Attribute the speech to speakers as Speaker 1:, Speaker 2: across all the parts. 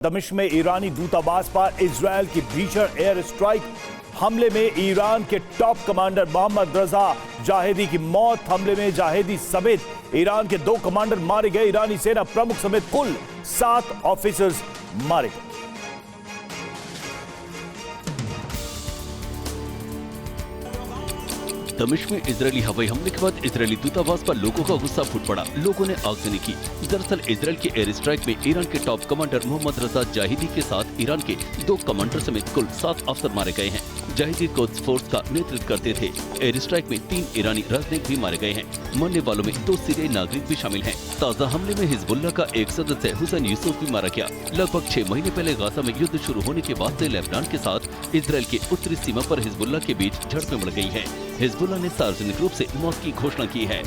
Speaker 1: दमिश्क में ईरानी दूतावास पर इजरायल की भीषण एयर स्ट्राइक। हमले में ईरान के टॉप कमांडर मोहम्मद रजा जाहिदी की मौत। हमले में जाहिदी समेत ईरान के 2 कमांडर मारे गए। ईरानी सेना प्रमुख समेत कुल 7 ऑफिसर्स मारे गए।
Speaker 2: दमिश्क में इजरायली हवाई हमले के बाद इजरायली दूतावास पर लोगों का गुस्सा फूट पड़ा। लोगों ने आगजनी की। दरअसल इजरायल के एयर स्ट्राइक में ईरान के टॉप कमांडर मोहम्मद रजा जाहिदी के साथ ईरान के 2 कमांडर समेत कुल 7 अफसर मारे गए हैं। जाहिदी कोद्स फोर्स का नेतृत्व करते थे। एयर स्ट्राइक में 3 ईरानी राजनयिक भी मारे गए हैं। मरने वालों में 2 सीरियाई नागरिक भी शामिल हैं। ताजा हमले में हिजबुल्लाह का एक सदस्य हुसैन यूसुफ भी मारा गया। लगभग 6 महीने पहले गाजा में युद्ध शुरू होने के बाद से लेबनान के साथ इजरायल की उत्तरी सीमा पर हिजबुल्लाह के बीच झड़पें बढ़ गई हैं। हिजबुल्लाह ने सार्वजनिक रूप से मौत की घोषणा की है।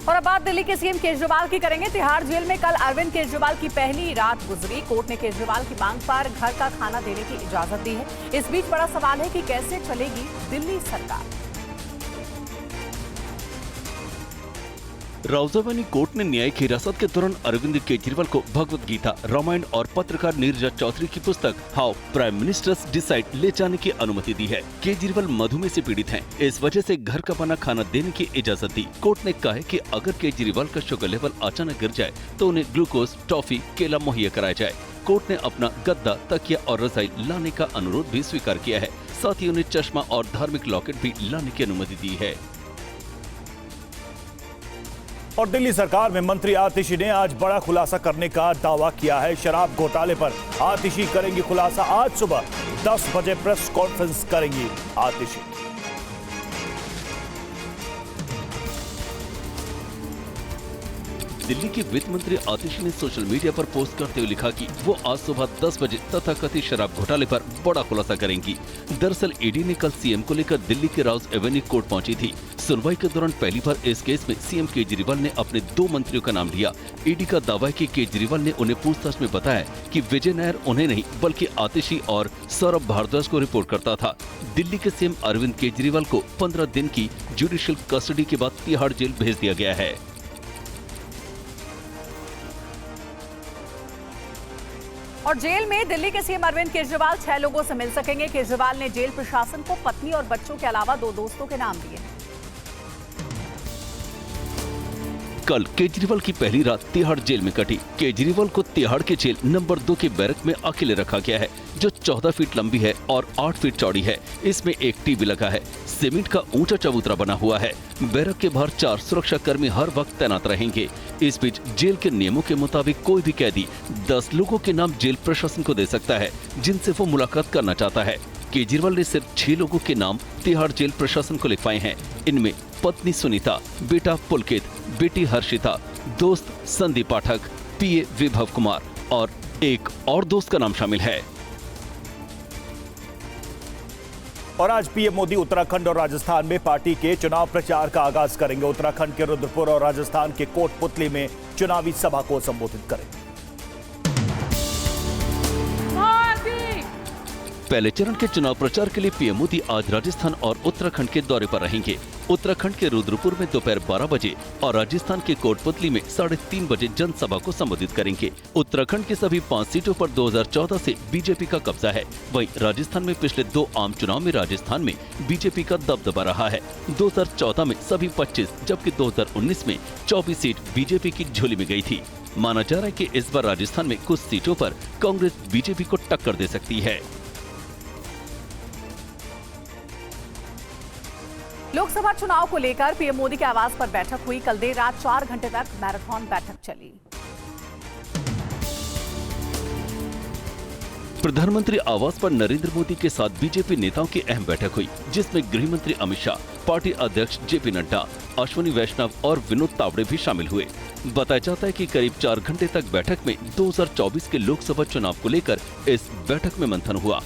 Speaker 3: और अब बात दिल्ली के सीएम केजरीवाल की करेंगे। तिहाड़ जेल में कल अरविंद केजरीवाल की पहली रात गुजरी। कोर्ट ने केजरीवाल की मांग पर घर का खाना देने की इजाजत दी है। इस बीच बड़ा सवाल है कि कैसे चलेगी दिल्ली सरकार।
Speaker 2: राउजावानी कोर्ट ने न्यायिक हिरासत के दौरान अरविंद केजरीवाल को भगवत गीता, रामायण और पत्रकार नीरजा चौधरी की पुस्तक हाउ प्राइम मिनिस्टर्स डिसाइड ले जाने की अनुमति दी है। केजरीवाल मधुमेह से पीड़ित हैं, इस वजह से घर का बना खाना देने की इजाजत दी। कोर्ट ने कहा है कि अगर केजरीवाल का शुगर लेवल अचानक गिर जाए तो उन्हें ग्लूकोज, टॉफी, केला मुहैया कराया जाए। कोर्ट ने अपना गद्दा, तकिया और रजाई लाने का अनुरोध भी स्वीकार किया है। साथ ही उन्हें चश्मा और धार्मिक लॉकेट भी लाने की अनुमति दी है।
Speaker 1: और दिल्ली सरकार में मंत्री आतिशी ने आज बड़ा खुलासा करने का दावा किया है। शराब घोटाले पर आतिशी करेंगी खुलासा। आज सुबह 10 बजे प्रेस कॉन्फ्रेंस करेंगी आतिशी।
Speaker 2: दिल्ली के वित्त मंत्री आतिशी ने सोशल मीडिया पर पोस्ट करते हुए लिखा कि वो आज सुबह 10 बजे तथाकथित शराब घोटाले पर बड़ा खुलासा करेंगी। दरअसल ईडी ने कल सीएम को लेकर दिल्ली के राउज एवेन्यू कोर्ट पहुंची थी। सुनवाई के दौरान पहली बार इस केस में सीएम केजरीवाल ने अपने 2 मंत्रियों का नाम लिया। ईडी का दावा है कि केजरीवाल ने उन्हें पूछताछ में बताया कि विजय नायर उन्हें नहीं बल्कि आतिशी और सौरभ भारद्वाज को रिपोर्ट करता था। दिल्ली के सीएम अरविंद केजरीवाल को 15 दिन की जुडिशियल कस्टडी के बाद तिहाड़ जेल भेज दिया गया है।
Speaker 3: और जेल में दिल्ली के सीएम अरविंद केजरीवाल 6 लोगों से मिल सकेंगे। केजरीवाल ने जेल प्रशासन को पत्नी और बच्चों के अलावा 2 दोस्तों के नाम दिए हैं।
Speaker 2: कल केजरीवाल की पहली रात तिहाड़ जेल में कटी। केजरीवाल को तिहाड़ के जेल नंबर 2 के बैरक में अकेले रखा गया है, जो 14 फीट लंबी है और 8 फीट चौड़ी है। इसमें एक टीवी लगा है। सीमेंट का ऊंचा चबूतरा बना हुआ है। बैरक के बाहर 4 सुरक्षा कर्मी हर वक्त तैनात रहेंगे। इस बीच जेल के नियमों के मुताबिक कोई भी कैदी 10 लोगों के नाम जेल प्रशासन को दे सकता है, जिनसे वो मुलाकात करना चाहता है। केजरीवाल ने सिर्फ 6 लोगों के नाम तिहाड़ जेल प्रशासन को लिखवाए हैं। इनमें पत्नी सुनीता, बेटा पुलकित, बेटी हर्षिता, दोस्त संदीप पाठक, पीए विभव कुमार और एक और दोस्त का नाम शामिल है।
Speaker 1: और आज पीएम मोदी उत्तराखंड और राजस्थान में पार्टी के चुनाव प्रचार का आगाज करेंगे। उत्तराखंड के रुद्रपुर और राजस्थान के कोटपुतली में चुनावी सभा को संबोधित करेंगे।
Speaker 2: पहले चरण के चुनाव प्रचार के लिए पीएम मोदी आज राजस्थान और उत्तराखंड के दौरे पर रहेंगे। उत्तराखंड के रुद्रपुर में दोपहर 12 बजे और राजस्थान के कोटपुतली में 3:30 बजे जनसभा को संबोधित करेंगे। उत्तराखंड की सभी 5 सीटों पर 2014 से बीजेपी का कब्जा है। वहीं राजस्थान में पिछले 2 आम चुनाव में राजस्थान में बीजेपी का दबदबा रहा है। 2014 में सभी 25 जबकि 2019 में 24 सीट बीजेपी की झोली में गई थी। माना जा रहा है कि इस बार राजस्थान में कुछ सीटों पर कांग्रेस बीजेपी को टक्कर दे सकती है।
Speaker 3: लोकसभा चुनाव को लेकर पीएम मोदी के आवास पर बैठक हुई। कल देर रात 4 घंटे तक मैराथन बैठक चली।
Speaker 2: प्रधानमंत्री आवास पर नरेंद्र मोदी के साथ बीजेपी नेताओं की अहम बैठक हुई, जिसमें गृह मंत्री अमित शाह, पार्टी अध्यक्ष जेपी नड्डा, अश्विनी वैष्णव और विनोद तावड़े भी शामिल हुए। बताया जाता है कि करीब 4 घंटे तक बैठक में 2024 के लोकसभा चुनाव को लेकर इस बैठक में मंथन हुआ।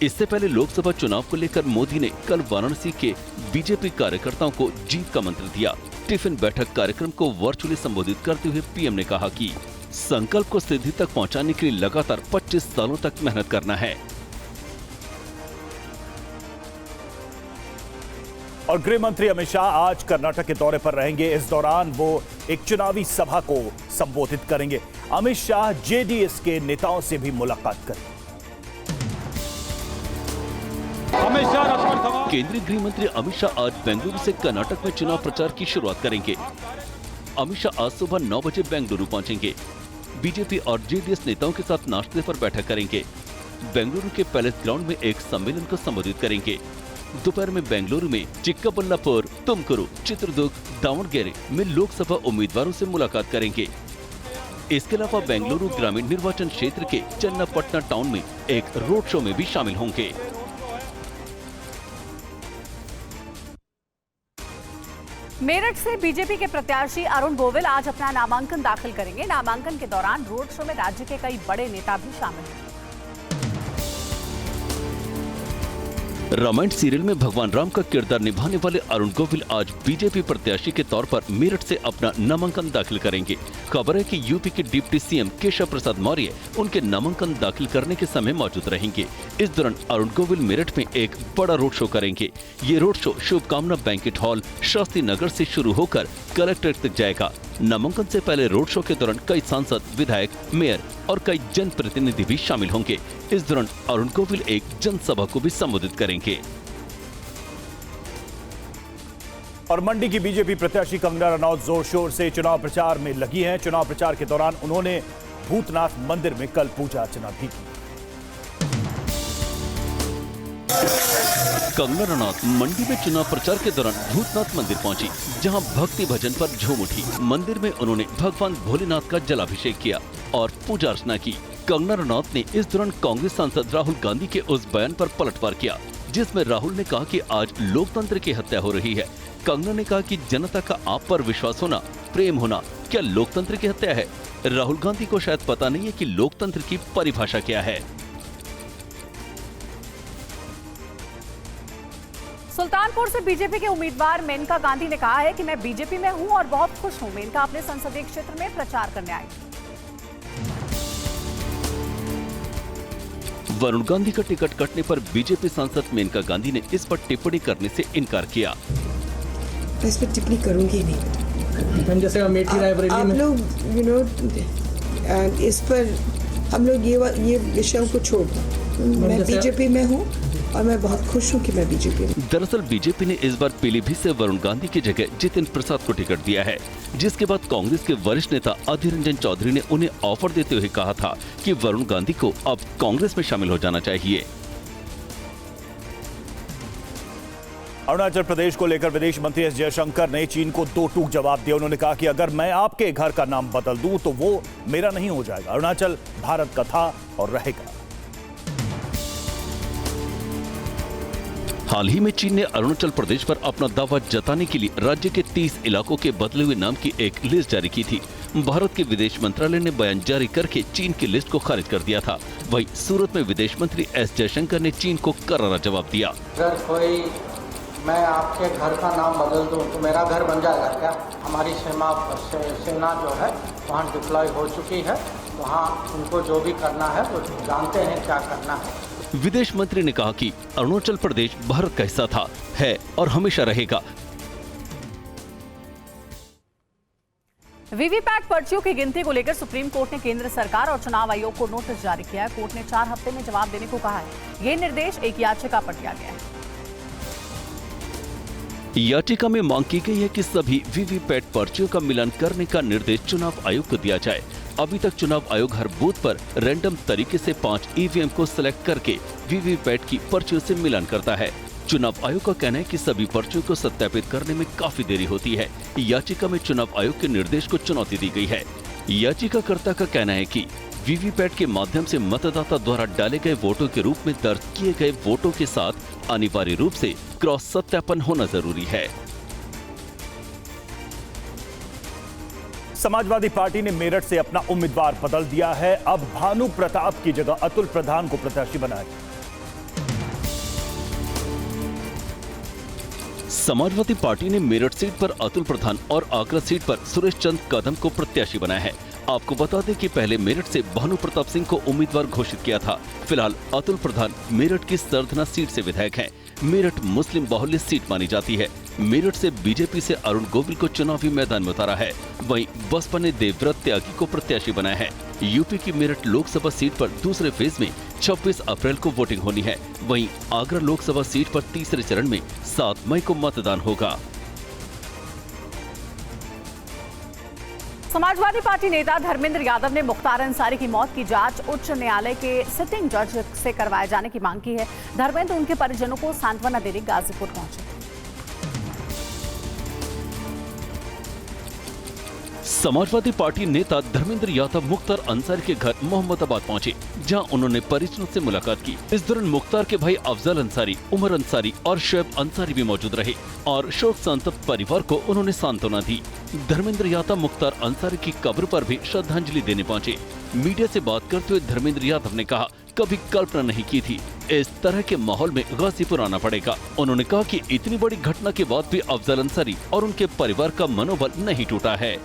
Speaker 2: इससे पहले लोकसभा चुनाव को लेकर मोदी ने कल वाराणसी के बीजेपी कार्यकर्ताओं को जीत का मंत्र दिया। टिफिन बैठक कार्यक्रम को वर्चुअली संबोधित करते हुए पीएम ने कहा कि संकल्प को सिद्धि तक पहुंचाने के लिए लगातार 25 सालों तक मेहनत करना है।
Speaker 1: और गृह मंत्री अमित शाह आज कर्नाटक के दौरे पर रहेंगे। इस दौरान वो एक चुनावी सभा को संबोधित करेंगे। अमित शाह जेडीएस के नेताओं से भी मुलाकात करेंगे।
Speaker 2: केंद्रीय गृह मंत्री अमित शाह आज बेंगलुरु से कर्नाटक में चुनाव प्रचार की शुरुआत करेंगे। अमित शाह आज सुबह 9 बजे बेंगलुरु पहुंचेंगे। बीजेपी और जेडीएस नेताओं के साथ नाश्ते पर बैठक करेंगे। बेंगलुरु के पैलेस ग्राउंड में एक सम्मेलन को संबोधित करेंगे। दोपहर में बेंगलुरु में चिक्काबल्लापुर, तुमकुरू, चित्रदुर्ग, दावणगेरे में लोकसभा उम्मीदवारों से मुलाकात करेंगे। इसके अलावा बेंगलुरु ग्रामीण निर्वाचन क्षेत्र के चन्नापटना टाउन में एक रोड शो में भी शामिल होंगे।
Speaker 3: मेरठ से बीजेपी के प्रत्याशी अरुण गोविल आज अपना नामांकन दाखिल करेंगे। नामांकन के दौरान रोड शो में राज्य के कई बड़े नेता भी शामिल हैं।
Speaker 2: रामायण सीरियल में भगवान राम का किरदार निभाने वाले अरुण गोविल आज बीजेपी प्रत्याशी के तौर पर मेरठ से अपना नामांकन दाखिल करेंगे। खबर है कि यूपी के डिप्टी सीएम केशव प्रसाद मौर्य उनके नामांकन दाखिल करने के समय मौजूद रहेंगे। इस दौरान अरुण गोविल मेरठ में एक बड़ा रोड शो करेंगे। ये रोड शो शुभकामना बैंकेट हॉल, शास्त्री नगर से शुरू होकर कलेक्ट्रेट तक जाएगा। नामांकन से पहले रोड शो के दौरान कई सांसद, विधायक, मेयर और कई जनप्रतिनिधि भी शामिल होंगे। इस दौरान अरुण गोविल एक जनसभा को भी संबोधित करेंगे।
Speaker 1: और मंडी की बीजेपी प्रत्याशी कंगना रनौत जोर शोर से चुनाव प्रचार में लगी हैं। चुनाव प्रचार के दौरान उन्होंने भूतनाथ मंदिर में कल पूजा अर्चना भी की।
Speaker 2: कंगना रनौत मंडी में चुनाव प्रचार के दौरान भूतनाथ मंदिर पहुंची, जहां भक्ति भजन पर झूम उठी। मंदिर में उन्होंने भगवान भोलेनाथ का जलाभिषेक किया और पूजा अर्चना की। कंगना रनौत ने इस दौरान कांग्रेस सांसद राहुल गांधी के उस बयान पर पलटवार किया जिसमें राहुल ने कहा कि आज लोकतंत्र की हत्या हो रही है। कंगना ने कहा कि जनता का आप पर विश्वास होना, प्रेम होना क्या लोकतंत्र की हत्या है? राहुल गांधी को शायद पता नहीं है कि लोकतंत्र की परिभाषा क्या है।
Speaker 3: सुल्तानपुर से बीजेपी के उम्मीदवार मेनका गांधी ने कहा है कि मैं बीजेपी में हूं और बहुत खुश हूं। मेनका अपने संसदीय क्षेत्र में प्रचार करने आई।
Speaker 2: वरुण गांधी का टिकट कटने पर बीजेपी सांसद मेनका गांधी ने इस पर टिप्पणी करने से इनकार किया।
Speaker 4: इस पर टिप्पणी करूंगी नहीं।
Speaker 5: जैसे अमेठी रायबरेली
Speaker 4: आप
Speaker 5: में
Speaker 4: लोग इस पर हम लोग ये विषयों को छोड़ दो। मैं बीजेपी में हूँ और मैं बहुत खुश हूँ कि मैं बीजेपी में।
Speaker 2: दरअसल बीजेपी ने इस बार पीलीभीत से वरुण गांधी की जगह जितिन प्रसाद को टिकट दिया है, जिसके बाद कांग्रेस के वरिष्ठ नेता अधीर रंजन चौधरी ने उन्हें ऑफर देते हुए कहा था कि वरुण गांधी को अब कांग्रेस में शामिल हो जाना चाहिए।
Speaker 1: अरुणाचल प्रदेश को लेकर विदेश मंत्री एस जयशंकर ने चीन को दो टूक जवाब दिया। उन्होंने कहा कि अगर मैं आपके घर का नाम बदल दूं तो वो मेरा नहीं हो जाएगा। अरुणाचल भारत का था और रहेगा।
Speaker 2: हाल ही में चीन ने अरुणाचल प्रदेश पर अपना दावा जताने के लिए राज्य के 30 इलाकों के बदले हुए नाम की एक लिस्ट जारी की थी। भारत के विदेश मंत्रालय ने बयान जारी करके चीन की लिस्ट को खारिज कर दिया था। वहीं सूरत में विदेश मंत्री एस जयशंकर ने चीन को करारा जवाब दिया।
Speaker 6: अगर कोई मैं आपके घर का नाम बदल दूं तो मेरा घर बन जाएगा क्या? हमारी सेना जो है वहाँ डिप्लॉय हो चुकी है। वहाँ उनको जो भी करना है वो जानते हैं क्या करना है।
Speaker 2: विदेश मंत्री ने कहा कि अरुणाचल प्रदेश भारत का हिस्सा था, है और हमेशा रहेगा।
Speaker 3: वीवीपैट पर्चियों की गिनती को लेकर सुप्रीम कोर्ट ने केंद्र सरकार और चुनाव आयोग को नोटिस जारी किया है। कोर्ट ने 4 हफ्ते में जवाब देने को कहा है। ये निर्देश एक याचिका पर दिया गया है।
Speaker 2: याचिका में मांग की गई है कि सभी वीवीपैट पर्चियों का मिलान करने का निर्देश चुनाव आयोग को दिया जाए। अभी तक चुनाव आयोग हर बूथ पर रैंडम तरीके से 5 ईवीएम को सिलेक्ट करके वीवीपैट की पर्चियों से मिलान करता है। चुनाव आयोग का कहना है कि सभी पर्चियों को सत्यापित करने में काफी देरी होती है। याचिका में चुनाव आयोग के निर्देश को चुनौती दी गई है। याचिकाकर्ता का कहना है कि वीवीपैट के माध्यम से मतदाता द्वारा डाले गए वोटों के रूप में दर्ज किए गए वोटों के साथ अनिवार्य रूप से क्रॉस सत्यापन होना जरूरी है।
Speaker 1: समाजवादी पार्टी ने मेरठ से अपना उम्मीदवार बदल दिया है। अब भानु प्रताप की जगह अतुल प्रधान को प्रत्याशी बनाया।
Speaker 2: समाजवादी पार्टी ने मेरठ सीट पर अतुल प्रधान और आगरा सीट पर सुरेश चंद कदम को प्रत्याशी बनाया है। आपको बता दें कि पहले मेरठ से भानु प्रताप सिंह को उम्मीदवार घोषित किया था। फिलहाल अतुल प्रधान मेरठ की सरधना सीट से विधायक हैं। मेरठ मुस्लिम बाहुल्य सीट मानी जाती है। मेरठ से बीजेपी से अरुण गोविल को चुनावी मैदान में उतारा है। वहीं बसपा ने देवव्रत त्यागी को प्रत्याशी बनाया है। यूपी की मेरठ लोकसभा सीट पर दूसरे फेज में 26 अप्रैल को वोटिंग होनी है। वहीं आगरा लोकसभा सीट पर तीसरे चरण में 7 मई को मतदान होगा।
Speaker 3: समाजवादी पार्टी नेता धर्मेंद्र यादव ने मुख्तार अंसारी की मौत की जांच उच्च न्यायालय के सिटिंग जज से करवाए जाने की मांग की है। धर्मेंद्र उनके परिजनों को सांत्वना देने गाजीपुर पहुंचे।
Speaker 2: समाजवादी पार्टी नेता धर्मेंद्र यादव मुख्तार अंसारी के घर मोहम्मदाबाद पहुंचे, जहां उन्होंने परिजनों से मुलाकात की। इस दौरान मुख्तार के भाई अफजल अंसारी, उमर अंसारी और शोएब अंसारी भी मौजूद रहे और शोक संतप्त परिवार को उन्होंने सांत्वना दी। धर्मेंद्र यादव मुख्तार अंसारी की कब्र पर भी श्रद्धांजलि देने पहुंचे। मीडिया से बात करते हुए धर्मेंद्र यादव ने कहा, कभी कल्पना नहीं की थी इस तरह के माहौल में गाजीपुर आना पड़ेगा। उन्होंने कहा कि इतनी बड़ी घटना के बाद भी अफजल अंसारी और उनके परिवार का मनोबल नहीं टूटा है।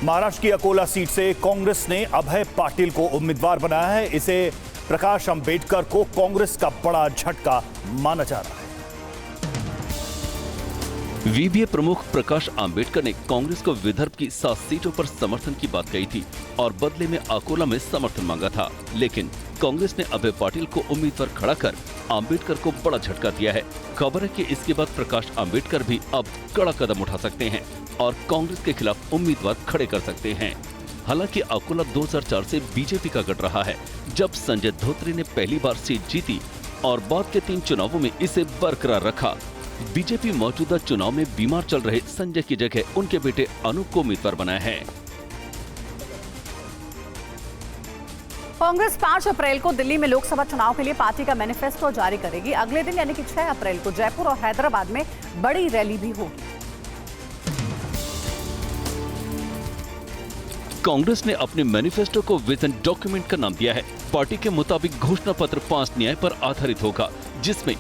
Speaker 1: महाराष्ट्र की अकोला सीट से कांग्रेस ने अभय पाटिल को उम्मीदवार बनाया है। इसे प्रकाश अंबेडकर को कांग्रेस का बड़ा झटका माना जा रहा है।
Speaker 2: वीवीए प्रमुख प्रकाश अंबेडकर ने कांग्रेस को विदर्भ की 7 सीटों पर समर्थन की बात कही थी और बदले में अकोला में समर्थन मांगा था, लेकिन कांग्रेस ने अभय पाटिल को उम्मीदवार खड़ा कर अंबेडकर को बड़ा झटका दिया है। खबर है कि इसके बाद प्रकाश अंबेडकर भी अब कड़ा कदम उठा सकते हैं और कांग्रेस के खिलाफ उम्मीदवार खड़े कर सकते हैं। हालांकि अकोला 2004 से बीजेपी का गढ़ रहा है, जब संजय धोत्रे ने पहली बार सीट जीती और बाद के 3 चुनावों में इसे बरकरार रखा। बीजेपी मौजूदा चुनाव में बीमार चल रहे संजय की जगह उनके बेटे अनूप को उम्मीदवार बनाया है।
Speaker 3: कांग्रेस 5 अप्रैल को दिल्ली में लोकसभा चुनाव के लिए पार्टी का मैनिफेस्टो जारी करेगी। अगले दिन यानी कि 6 अप्रैल को जयपुर और हैदराबाद में बड़ी रैली भी होगी।
Speaker 2: कांग्रेस ने अपने मैनिफेस्टो को विजन डॉक्यूमेंट का नाम दिया है। पार्टी के मुताबिक घोषणा पत्र 5 न्याय पर आधारित होगा, जिसमें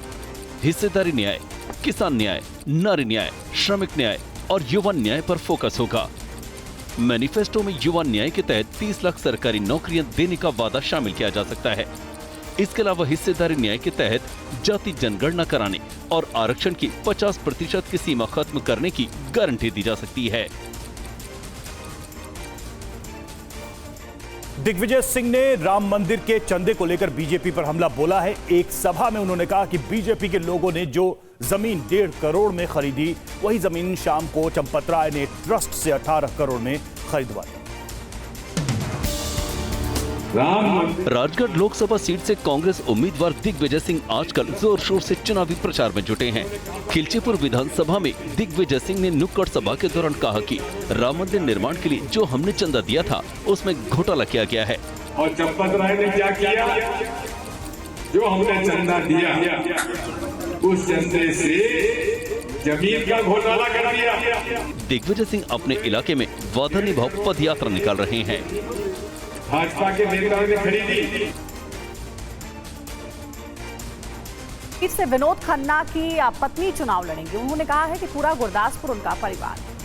Speaker 2: हिस्सेदारी न्याय, किसान न्याय, नारी न्याय, श्रमिक न्याय और युवा न्याय पर फोकस होगा। मैनिफेस्टो में युवा न्याय के तहत 30 लाख सरकारी नौकरियां देने का वादा शामिल किया जा सकता है। इसके अलावा हिस्सेदारी न्याय के तहत जाति जनगणना कराने और आरक्षण की 50% की सीमा खत्म करने की गारंटी दी जा सकती है।
Speaker 1: दिग्विजय सिंह ने राम मंदिर के चंदे को लेकर बीजेपी पर हमला बोला है। एक सभा में उन्होंने कहा कि बीजेपी के लोगों ने जो जमीन 1.5 करोड़ में खरीदी, वही जमीन शाम को चंपत राय ने ट्रस्ट से 18 करोड़ में खरीदवाई।
Speaker 2: राजगढ़ लोकसभा सीट से कांग्रेस उम्मीदवार दिग्विजय सिंह आजकल जोर शोर से चुनावी प्रचार में जुटे हैं। खिलचीपुर विधानसभा में दिग्विजय सिंह ने नुक्कड़ सभा के दौरान कहा कि राम मंदिर निर्माण के लिए जो हमने चंदा दिया था, उसमें घोटाला किया गया है।
Speaker 5: और चंपत राय ने क्या किया? जो हमने चंदा दिया, उस चंदे से जमीन का घोटाला कर दिया।
Speaker 2: दिग्विजय सिंह अपने इलाके में वादा निभाव पद यात्रा निकाल रहे हैं।
Speaker 5: भाजपा के नेताओं ने खरीदी।
Speaker 3: इससे विनोद खन्ना की पत्नी चुनाव लड़ेंगी। उन्होंने कहा है कि पूरा गुरदासपुर उनका परिवार है।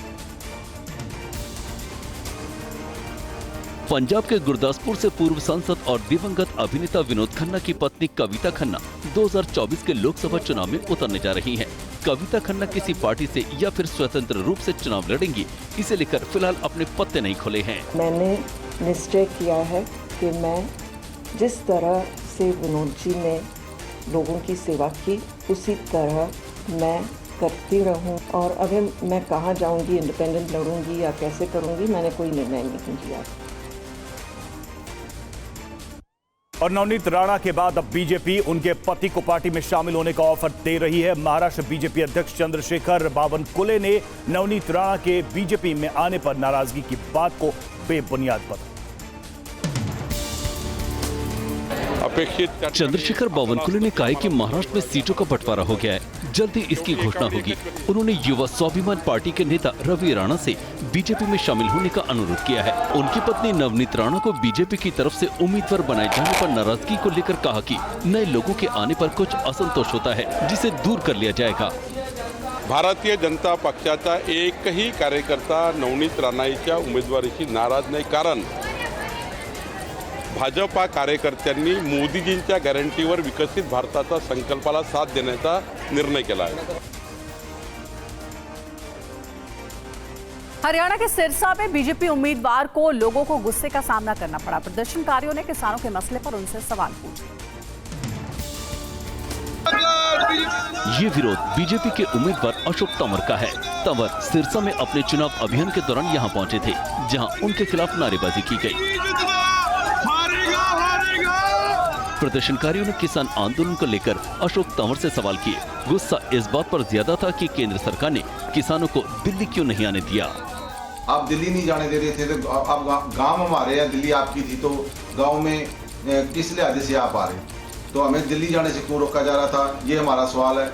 Speaker 2: पंजाब के गुरदासपुर से पूर्व सांसद और दिवंगत अभिनेता विनोद खन्ना की पत्नी कविता खन्ना 2024 के लोकसभा चुनाव में उतरने जा रही हैं। कविता खन्ना किसी पार्टी से या फिर स्वतंत्र रूप से चुनाव लड़ेंगी, इसे लेकर फिलहाल अपने पत्ते नहीं खोले हैं।
Speaker 7: मैंने निश्चय किया है कि मैं जिस तरह से विनोद जी ने लोगों की सेवा की, उसी तरह मैं करती रहूं। और अभी मैं कहाँ जाऊंगी, इंडिपेंडेंट लड़ूंगी या कैसे करूंगी, मैंने कोई निर्णय नहीं किया।
Speaker 1: और नवनीत राणा के बाद अब बीजेपी उनके पति को पार्टी में शामिल होने का ऑफर दे रही है। महाराष्ट्र बीजेपी अध्यक्ष चंद्रशेखर बावनकुले ने नवनीत राणा के बीजेपी में आने पर नाराजगी की बात को बेबुनियाद बताया।
Speaker 2: चंद्रशेखर बावनकुले ने कहा कि महाराष्ट्र में सीटों का बंटवारा हो गया है, जल्दी इसकी घोषणा होगी। उन्होंने युवा स्वाभिमान पार्टी के नेता रवि राणा से बीजेपी में शामिल होने का अनुरोध किया है। उनकी पत्नी नवनीत राणा को बीजेपी की तरफ से उम्मीदवार बनाए जाने पर नाराजगी को लेकर कहा कि नए लोगों के आने पर कुछ असंतोष होता है, जिसे दूर कर लिया जाएगा।
Speaker 8: भारतीय जनता पक्षाचा एकही कार्यकर्ता नवनीत राणांच्या उमेदवारीशी नाराज नाही, कारण भाजपा कार्यकर्त्यांनी मोदीजींच्या गॅरंटीवर विकसित भारताचा संकल्पाला साथ देण्याचा निर्णय केला आहे।
Speaker 3: हरियाणा के सिरसा में बीजेपी उम्मीदवार को लोगों को गुस्से का सामना करना पड़ा। प्रदर्शनकारियों ने किसानों के मसले पर उनसे सवाल पूछे।
Speaker 2: ये विरोध बीजेपी के उम्मीदवार अशोक तंवर का है। तंवर सिरसा में अपने चुनाव अभियान के दौरान यहां पहुंचे थे, जहां उनके खिलाफ नारेबाजी की गई। प्रदर्शनकारियों ने किसान आंदोलन को लेकर अशोक तंवर से सवाल किए। गुस्सा इस बात पर ज्यादा था कि केंद्र सरकार ने किसानों को दिल्ली क्यों नहीं आने दिया।
Speaker 9: आप दिल्ली नहीं जाने दे रहे थे, तो अब गांव हमारे हैं, दिल्ली आपकी थी, तो गांव में किस लिहाज से आप आ रहे, तो हमें दिल्ली जाने से क्यों रोका जा रहा था, ये हमारा सवाल है।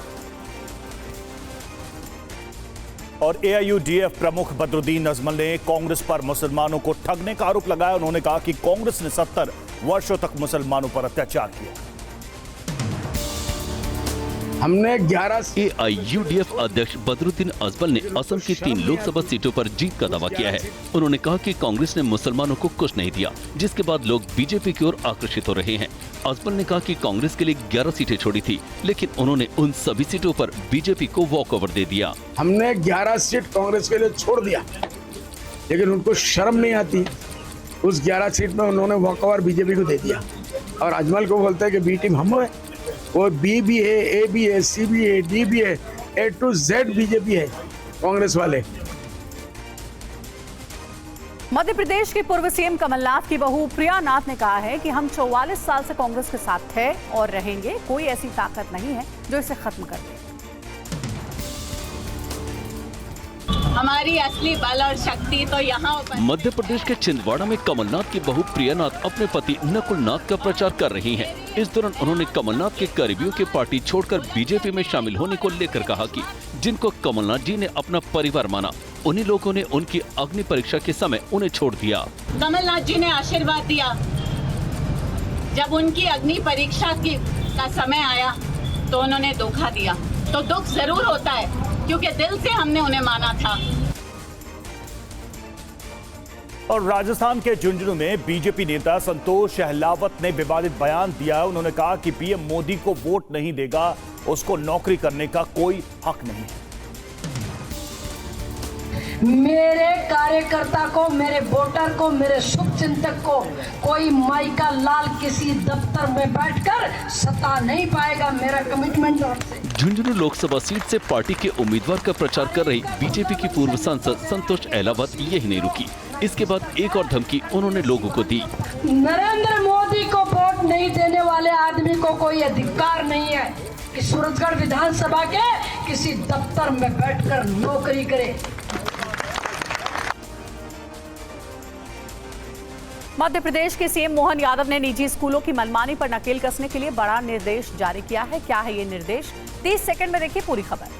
Speaker 1: और AIUDF प्रमुख बदरुद्दीन अजमल ने कांग्रेस पर मुसलमानों को ठगने का आरोप लगाया। उन्होंने कहा कि कांग्रेस ने 70 वर्षों तक मुसलमानों पर अत्याचार किया।
Speaker 10: हमने 11
Speaker 2: AIUDF अध्यक्ष बदरुद्दीन अजमल ने असम की 3 लोकसभा सीटों पर जीत का दावा किया है। उन्होंने कहा कि कांग्रेस ने मुसलमानों को कुछ नहीं दिया, जिसके बाद लोग बीजेपी की ओर आकर्षित हो रहे हैं। अजमल ने कहा कि कांग्रेस के लिए 11 सीटें छोड़ी थी, लेकिन उन्होंने उन सभी सीटों पर बीजेपी को वॉकओवर दे दिया।
Speaker 10: हमने 11 सीट कांग्रेस के लिए छोड़ दिया, लेकिन उनको शर्म नहीं आती, उस 11 सीट में उन्होंने वॉकओवर बीजेपी को दे दिया। और अजमल को बोलते हैं कि बी टीम हम है, वो बी भी है, ए भी है, सी भी है, डी भी है, A to Z बीजेपी है कांग्रेस वाले।
Speaker 3: मध्य प्रदेश के पूर्व सीएम कमलनाथ की बहू प्रिया नाथ ने कहा है कि हम 44 साल से कांग्रेस के साथ थे और रहेंगे। कोई ऐसी ताकत नहीं है जो इसे खत्म कर दे।
Speaker 11: हमारी असली बल और शक्ति तो यहाँ।
Speaker 2: मध्य प्रदेश के छिंदवाड़ा में कमलनाथ की बहू प्रिया नाथ अपने पति नकुल नाथ का प्रचार कर रही हैं। इस दौरान उन्होंने कमलनाथ के करीबियों की पार्टी छोड़कर बीजेपी में शामिल होने को लेकर कहा कि जिनको कमलनाथ जी ने अपना परिवार माना, उन्हीं लोगों ने उनकी अग्नि परीक्षा के समय उन्हें छोड़ दिया।
Speaker 11: कमलनाथ जी ने आशीर्वाद दिया, जब उनकी अग्नि परीक्षा का समय आया तो उन्होंने धोखा दिया। तो दुख जरूर होता है, क्योंकि दिल से हमने उन्हें माना था।
Speaker 1: और राजस्थान के झुंझुनू में बीजेपी नेता संतोष शहलावत ने विवादित बयान दिया। उन्होंने कहा कि पीएम मोदी को वोट नहीं देगा, उसको नौकरी करने का कोई हक नहीं है।
Speaker 12: मेरे कार्यकर्ता को, मेरे वोटर को, मेरे शुभचिंतक को कोई माई का लाल किसी दफ्तर में बैठकर सता नहीं पाएगा। मेरा कमिटमेंट आपसे।
Speaker 2: झुंझुनू लोकसभा सीट से पार्टी के उम्मीदवार का प्रचार कर रही बीजेपी की पूर्व सांसद संतोष अहलावत यही नहीं रुकी। इसके बाद एक और धमकी उन्होंने लोगों को दी।
Speaker 12: नरेंद्र मोदी को वोट नहीं देने वाले आदमी को कोई अधिकार नहीं है कि सूरजगढ़ विधानसभा के किसी दफ्तर में बैठकर नौकरी करे।
Speaker 3: मध्य प्रदेश के सीएम मोहन यादव ने निजी स्कूलों की मनमानी पर नकेल कसने के लिए बड़ा निर्देश जारी किया है। क्या है ये निर्देश? 30 सेकंड में देखिए पूरी खबर।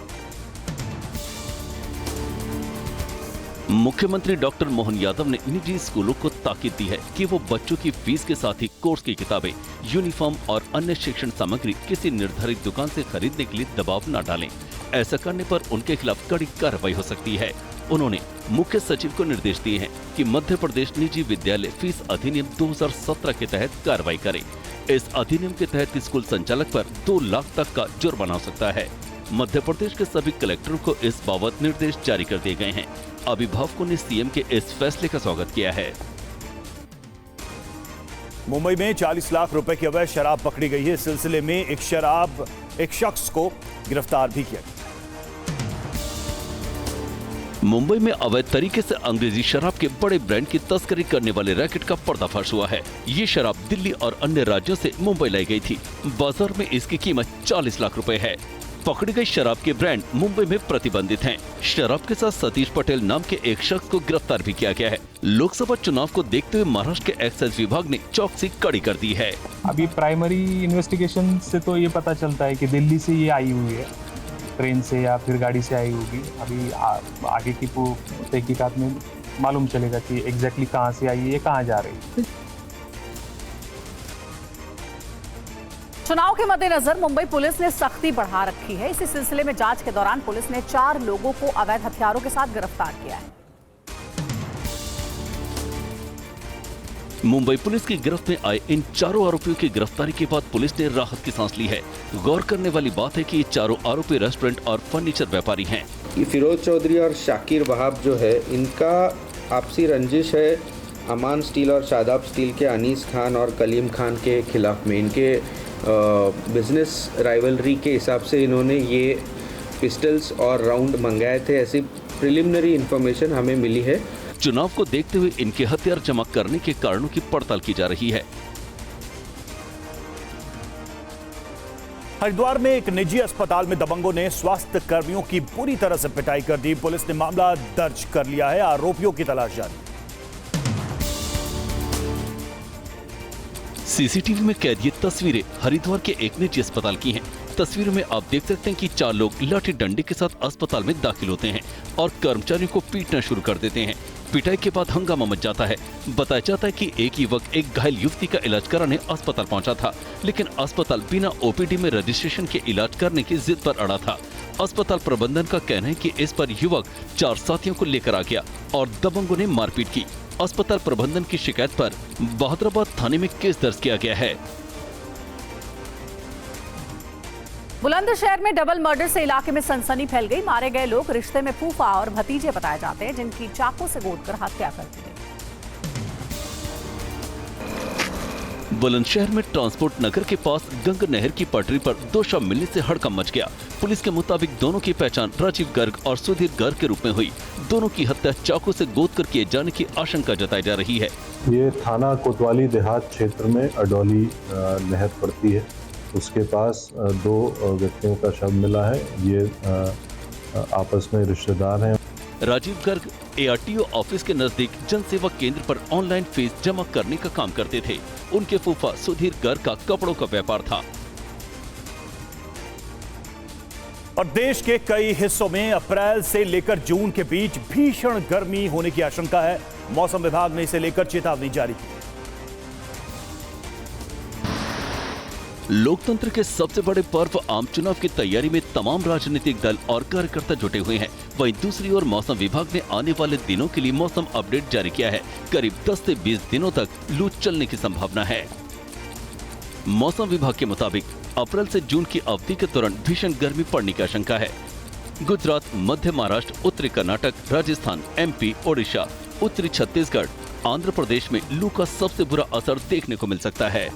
Speaker 2: मुख्यमंत्री डॉक्टर मोहन यादव ने निजी स्कूलों को ताकीद दी है कि वो बच्चों की फीस के साथ ही कोर्स की किताबें, यूनिफॉर्म और अन्य शिक्षण सामग्री किसी निर्धारित दुकान से खरीदने के लिए दबाव न डालें। ऐसा करने पर उनके खिलाफ कड़ी कार्रवाई हो सकती है। उन्होंने मुख्य सचिव को निर्देश दिए हैं कि मध्य प्रदेश निजी विद्यालय फीस अधिनियम 2017 के तहत कार्रवाई करे। इस अधिनियम के तहत स्कूल संचालक पर 2 लाख तक का जुर्माना हो सकता है। मध्य प्रदेश के सभी कलेक्टरों को इस बाबत निर्देश जारी कर दिए गए हैं। अभिभावकों ने सीएम के इस फैसले का स्वागत किया है।
Speaker 1: मुंबई में 40 लाख रुपए की अवैध शराब पकड़ी गई है। इस सिलसिले में एक शख्स को गिरफ्तार भी किया गया।
Speaker 2: मुंबई में अवैध तरीके से अंग्रेजी शराब के बड़े ब्रांड की तस्करी करने वाले रैकेट का पर्दाफाश हुआ है। ये शराब दिल्ली और अन्य राज्यों से मुंबई लाई गई थी। बाजार में इसकी कीमत 40 लाख रुपए है। पकड़ी गई शराब के ब्रांड मुंबई में प्रतिबंधित हैं। शराब के साथ सतीश पटेल नाम के एक शख्स को गिरफ्तार भी किया गया है। लोकसभा चुनाव को देखते हुए महाराष्ट्र के एक्साइज विभाग ने चौकसी कड़ी कर दी है।
Speaker 13: अभी प्राइमरी इन्वेस्टिगेशन से तो ये पता चलता है कि दिल्ली से ये आई हुई है, ट्रेन से या फिर गाड़ी से आई होगी। अभी आगे की तहकीकात में मालूम चलेगा कि एग्जैक्टली कहाँ से आई है, कहाँ जा रही है।
Speaker 3: चुनाव के मद्देनजर मुंबई पुलिस ने सख्ती बढ़ा रखी है। इसी सिलसिले में जांच के दौरान पुलिस ने 4 लोगों को अवैध हथियारों के साथ गिरफ्तार किया है।
Speaker 2: मुंबई पुलिस की गिरफ्त में आए इन चारों आरोपियों की गिरफ्तारी के बाद पुलिस ने राहत की सांस ली है। गौर करने वाली बात है कि ये चारों आरोपी रेस्टोरेंट और फर्नीचर व्यापारी हैं।
Speaker 14: फिरोज चौधरी और शाकिर वहाब जो है, इनका आपसी रंजिश है अमान स्टील और शादाब स्टील के अनीस खान और कलीम खान के खिलाफ में। इनके बिजनेस राइवलरी के हिसाब से इन्होंने ये पिस्टल्स और राउंड मंगाए थे, ऐसी प्रिलिमिनरी इन्फॉर्मेशन हमें मिली है।
Speaker 2: चुनाव को देखते हुए इनके हथियार जमा करने के कारणों की पड़ताल की जा रही है।
Speaker 1: हरिद्वार में एक निजी अस्पताल में दबंगों ने स्वास्थ्य कर्मियों की बुरी तरह से पिटाई कर दी। पुलिस ने मामला दर्ज कर लिया है। आरोपियों की तलाश जारी।
Speaker 2: सीसीटीवी में कैद ये तस्वीरें हरिद्वार के एक निजी अस्पताल की हैं। तस्वीरों में आप देख सकते हैं कि 4 लोग लाठी डंडे के साथ अस्पताल में दाखिल होते हैं और कर्मचारियों को पीटना शुरू कर देते हैं। पिटाई के बाद हंगामा मच जाता है। बताया जाता है कि एक युवक एक घायल युवती का इलाज कराने अस्पताल पहुंचा था, लेकिन अस्पताल बिना ओपीडी में रजिस्ट्रेशन के इलाज करने की जिद पर अड़ा था। अस्पताल प्रबंधन का कहना है कि इस पर युवक 4 साथियों को लेकर आ गया और दबंगों ने मारपीट की। अस्पताल प्रबंधन की शिकायत पर बहादुराबाद थाने में केस दर्ज किया गया है।
Speaker 3: बुलंदशहर में डबल मर्डर से इलाके में सनसनी फैल गई। मारे गए लोग रिश्ते में फूफा और भतीजे बताए जाते हैं, जिनकी चाकू से गोदकर हत्या कर दी गई।
Speaker 2: बुलंदशहर में ट्रांसपोर्ट नगर के पास गंग नहर की पटरी पर 2 शव मिलने से हड़कंप मच गया। पुलिस के मुताबिक दोनों की पहचान राजीव गर्ग और सुधीर गर्ग के रूप में हुई। दोनों की हत्या चाकू से गोदकर किए जाने की आशंका जताई जा रही है।
Speaker 15: ये थाना कोतवाली देहात क्षेत्र में अडौली नहर पड़ती है, उसके पास 2 व्यक्तियों का शव मिला है। ये आपस में रिश्तेदार हैं।
Speaker 2: राजीव गर्ग ARTO ऑफिस के नजदीक जन सेवा केंद्र पर ऑनलाइन फीस जमा करने का काम करते थे। उनके फूफा सुधीर गर्ग का कपड़ों का व्यापार था।
Speaker 1: और देश के कई हिस्सों में अप्रैल से लेकर जून के बीच भीषण गर्मी होने की आशंका है। मौसम विभाग ने इसे लेकर चेतावनी जारी की।
Speaker 2: लोकतंत्र के सबसे बड़े पर्व आम चुनाव की तैयारी में तमाम राजनीतिक दल और कार्यकर्ता जुटे हुए हैं। वहीं दूसरी ओर मौसम विभाग ने आने वाले दिनों के लिए मौसम अपडेट जारी किया है। करीब 10 से 20 दिनों तक लू चलने की संभावना है। मौसम विभाग के मुताबिक अप्रैल से जून की अवधि के दौरान भीषण गर्मी पड़ने की आशंका है। गुजरात, मध्य महाराष्ट्र, उत्तरी कर्नाटक, राजस्थान, MP, ओडिशा, उत्तरी छत्तीसगढ़, आंध्र प्रदेश में लू का सबसे बुरा असर देखने को मिल सकता है।